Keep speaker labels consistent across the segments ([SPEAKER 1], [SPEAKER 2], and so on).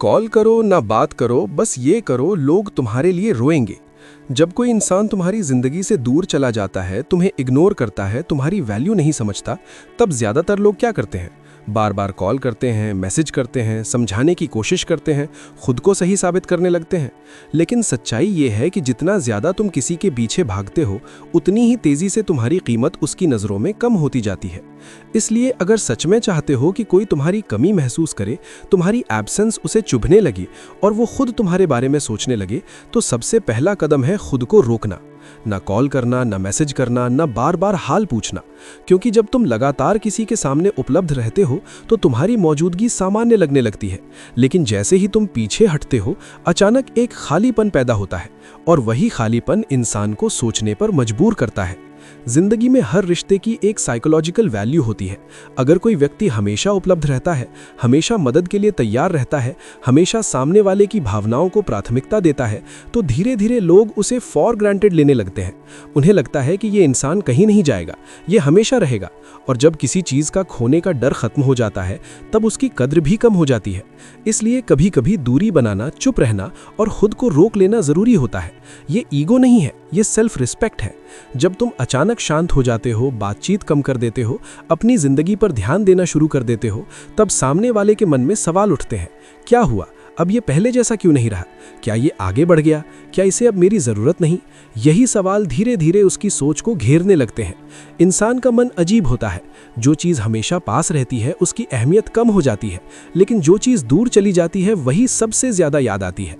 [SPEAKER 1] Call करो ना बात करो, बस ये करो, लोग तुम्हारे लिए रोएंगे। जब कोई इंसान तुम्हारी जिंदगी से दूर चला जाता है, तुम्हें इग्नोर करता है, तुम्हारी वैल्यू नहीं समझता, तब ज्यादातर लोग क्या करते हैं? बार बार कॉल करते हैं, मैसेज करते हैं, समझाने की कोशिश करते हैं, खुद को सही साबित करने लगते हैं। लेकिन सच्चाई ये है कि जितना ज्यादा तुम किसी के पीछे भागते हो, उतनी ही तेजी से तुम्हारी कीमत उसकी नज़रों में कम होती जाती है। इसलिए अगर सच में चाहते हो कि कोई तुम्हारी कमी महसूस करे, तुम्हारी एब्सेंस उसे चुभने लगे और वो खुद तुम्हारे बारे में सोचने लगे, तो सबसे पहला कदम है खुद को रोकना। ना कॉल करना, ना मैसेज करना, ना बार बार हाल पूछना। क्योंकि जब तुम लगातार किसी के सामने उपलब्ध रहते हो तो तुम्हारी मौजूदगी सामान्य लगने लगती है। लेकिन जैसे ही तुम पीछे हटते हो, अचानक एक खालीपन पैदा होता है और वही खालीपन इंसान को सोचने पर मजबूर करता है। जिंदगी में हर रिश्ते की एक साइकोलॉजिकल वैल्यू होती है। अगर कोई व्यक्ति हमेशा उपलब्ध रहता है, हमेशा मदद के लिए तैयार रहता है, हमेशा सामने वाले की भावनाओं को प्राथमिकता देता है, तो धीरे धीरे लोग उसे फॉर ग्रांटेड लेने लगते हैं। उन्हें लगता है कि ये इंसान कहीं नहीं जाएगा, ये हमेशा रहेगा। और जब किसी चीज़ का खोने का डर खत्म हो जाता है, तब उसकी कद्र भी कम हो जाती है। इसलिए कभी कभी दूरी बनाना, चुप रहना और खुद को रोक लेना ज़रूरी होता है। ये ईगो नहीं है, ये सेल्फ रिस्पेक्ट है। जब तुम अचानक शांत हो जाते हो, बातचीत कम कर देते हो, अपनी जिंदगी पर ध्यान देना शुरू कर देते हो, तब सामने वाले के मन में सवाल उठते हैं, क्या हुआ? अब ये पहले जैसा क्यों नहीं रहा? क्या ये आगे बढ़ गया? क्या इसे अब मेरी ज़रूरत नहीं? यही सवाल धीरे धीरे उसकी सोच को घेरने लगते हैं। इंसान का मन अजीब होता है। जो चीज़ हमेशा पास रहती है उसकी अहमियत कम हो जाती है, लेकिन जो चीज़ दूर चली जाती है वही सबसे ज़्यादा याद आती है।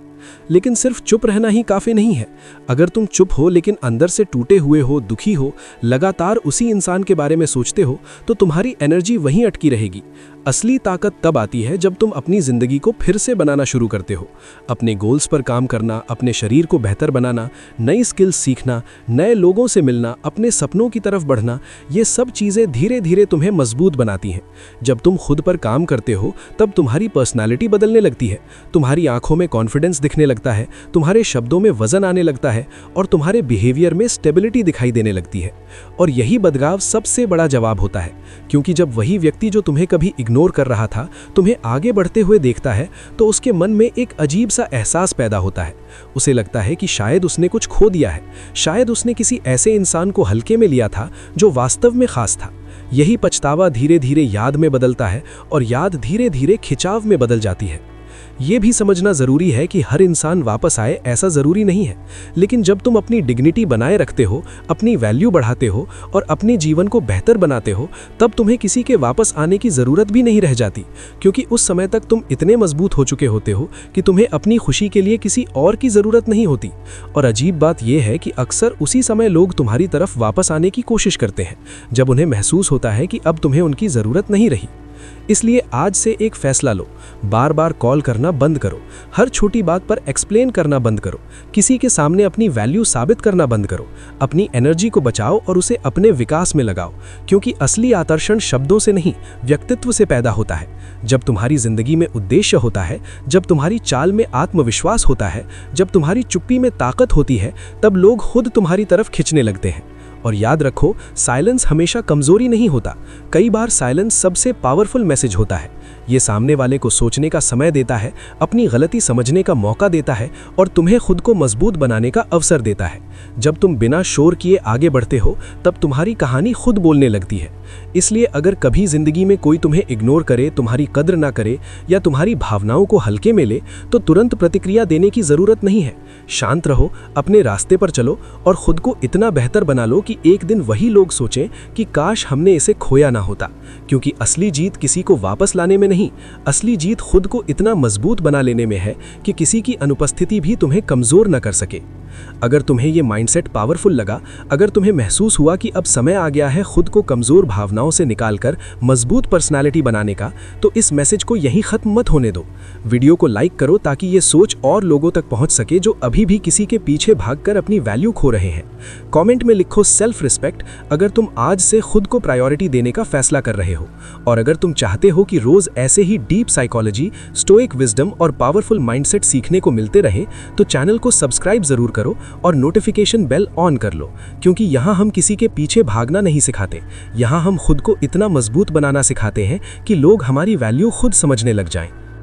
[SPEAKER 1] लेकिन सिर्फ चुप रहना ही काफ़ी नहीं है। अगर तुम चुप हो लेकिन अंदर से टूटे हुए हो, दुखी हो, लगातार उसी इंसान के बारे में सोचते हो, तो तुम्हारी एनर्जी वहीं अटकी रहेगी। असली ताकत तब आती है जब तुम अपनी ज़िंदगी को फिर से बनाना शुरू करते हो। अपने गोल्स पर काम करना, अपने शरीर को बेहतर बनाना, नई स्किल्स सीखना, नए लोगों से मिलना, अपने सपनों की तरफ बढ़ना, ये सब चीज़ें धीरे धीरे तुम्हें मजबूत बनाती हैं। जब तुम खुद पर काम करते हो, तब तुम्हारी पर्सनालिटी बदलने लगती है। तुम्हारी आंखों में कॉन्फिडेंस दिखने लगता है, तुम्हारे शब्दों में वजन आने लगता है और तुम्हारे बिहेवियर में स्टेबिलिटी दिखाई देने लगती है। और यही बदलाव सबसे बड़ा जवाब होता है, क्योंकि जब वही व्यक्ति जो तुम्हें कभी इग्नोर कर रहा था तुम्हें आगे बढ़ते हुए देखता है, तो उसके मन में एक अजीब सा एहसास पैदा होता है। उसे लगता है कि शायद उसने कुछ खो दिया है, शायद उसने किसी ऐसे इंसान को हल्के में लिया था जो वास्तव में खास था। यही पछतावा धीरे धीरे याद में बदलता है और याद धीरे धीरे खिंचाव में बदल जाती है। ये भी समझना ज़रूरी है कि हर इंसान वापस आए ऐसा ज़रूरी नहीं है। लेकिन जब तुम अपनी डिग्निटी बनाए रखते हो, अपनी वैल्यू बढ़ाते हो और अपने जीवन को बेहतर बनाते हो, तब तुम्हें किसी के वापस आने की ज़रूरत भी नहीं रह जाती, क्योंकि उस समय तक तुम इतने मजबूत हो चुके होते हो कि तुम्हें अपनी खुशी के लिए किसी और की ज़रूरत नहीं होती। और अजीब बात यह है कि अक्सर उसी समय लोग तुम्हारी तरफ वापस आने की कोशिश करते हैं, जब उन्हें महसूस होता है कि अब तुम्हें उनकी ज़रूरत नहीं रही। इसलिए आज से एक फैसला लो, बार बार कॉल करना बंद करो, हर छोटी बात पर एक्सप्लेन करना बंद करो, किसी के सामने अपनी वैल्यू साबित करना बंद करो। अपनी एनर्जी को बचाओ और उसे अपने विकास में लगाओ, क्योंकि असली आकर्षण शब्दों से नहीं, व्यक्तित्व से पैदा होता है। जब तुम्हारी जिंदगी में उद्देश्य होता है, जब तुम्हारी चाल में आत्मविश्वास होता है, जब तुम्हारी चुप्पी में ताकत होती है, तब लोग खुद तुम्हारी तरफ खिंचने लगते हैं। और याद रखो, साइलेंस हमेशा कमजोरी नहीं होता। कई बार साइलेंस सबसे पावरफुल मैसेज होता है। ये सामने वाले को सोचने का समय देता है, अपनी गलती समझने का मौका देता है और तुम्हें खुद को मजबूत बनाने का अवसर देता है। जब तुम बिना शोर किए आगे बढ़ते हो, तब तुम्हारी कहानी खुद बोलने लगती है। इसलिए अगर कभी जिंदगी में कोई तुम्हें इग्नोर करे, तुम्हारी कद्र ना करे या तुम्हारी भावनाओं को हल्के में ले, तो तुरंत प्रतिक्रिया देने की जरूरत नहीं है। शांत रहो, अपने रास्ते पर चलो और खुद को इतना बेहतर बना लो कि एक दिन वही लोग सोचें कि काश हमने इसे खोया ना होता। क्योंकि असली जीत किसी को वापस लाने में नहीं, असली जीत खुद को इतना मजबूत बना लेने में है कि किसी की अनुपस्थिति भी तुम्हें कमजोर न कर सके। अगर तुम्हें ये माइंडसेट पावरफुल लगा, अगर तुम्हें महसूस हुआ कि अब समय आ गया है खुद को कमजोर भावनाओं से निकालकर मजबूत पर्सनालिटी बनाने का, तो इस मैसेज को यहीं खत्म मत होने दो। वीडियो को लाइक करो ताकि ये सोच और लोगों तक पहुंच सके जो अभी भी किसी के पीछे भागकर अपनी वैल्यू खो रहे हैं। कमेंट में लिखो सेल्फ रिस्पेक्ट अगर तुम आज से खुद को प्रायोरिटी देने का फैसला कर रहे हो। और अगर तुम चाहते हो कि रोज ऐसे ही डीप साइकोलॉजी, स्टोइक विजडम और पावरफुल माइंडसेट सीखने को मिलते रहे, तो चैनल को सब्सक्राइब जरूर करो और नोटिफिकेशन बेल ऑन कर लो, क्योंकि यहाँ हम किसी के पीछे भागना नहीं सिखाते। यहाँ हम खुद को इतना मजबूत बनाना सिखाते हैं कि लोग हमारी वैल्यू खुद समझने लग जाएं।